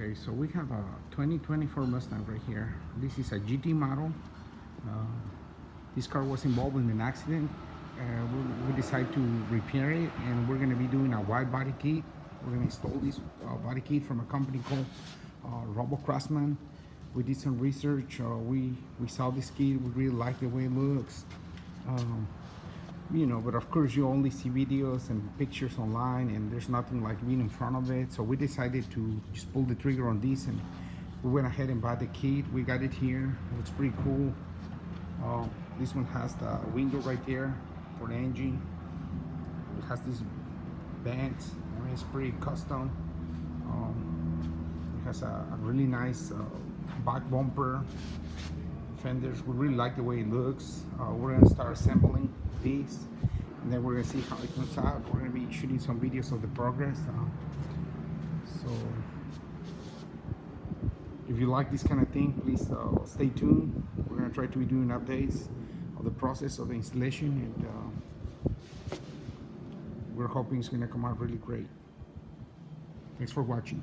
Okay, so we have a 2024 Mustang right here. This is a GT model. Uh, this car was involved in an accident. We decided to repair it, and we're going to be doing a wide body kit. We're going to install this body kit from a company called Robo Craftsman. We did some research. We saw this kit. We really like the way it looks. Um, but of course you only see videos and pictures online, and there's nothing like being in front of it. So we decided to just pull the trigger on this, and we went ahead and bought the kit. We got it here. It looks pretty cool. This one has the window right there for the engine. It has this band. I mean, it's pretty custom. It has a really nice back bumper, fenders. We really like the way it looks. We're gonna start assembling these, and then we're gonna see how it comes out. We're gonna be shooting some videos of the progress. So if you like this kind of thing, please stay tuned. We're gonna try to be doing updates of the process of the installation, and we're hoping it's gonna come out really great. Thanks for watching.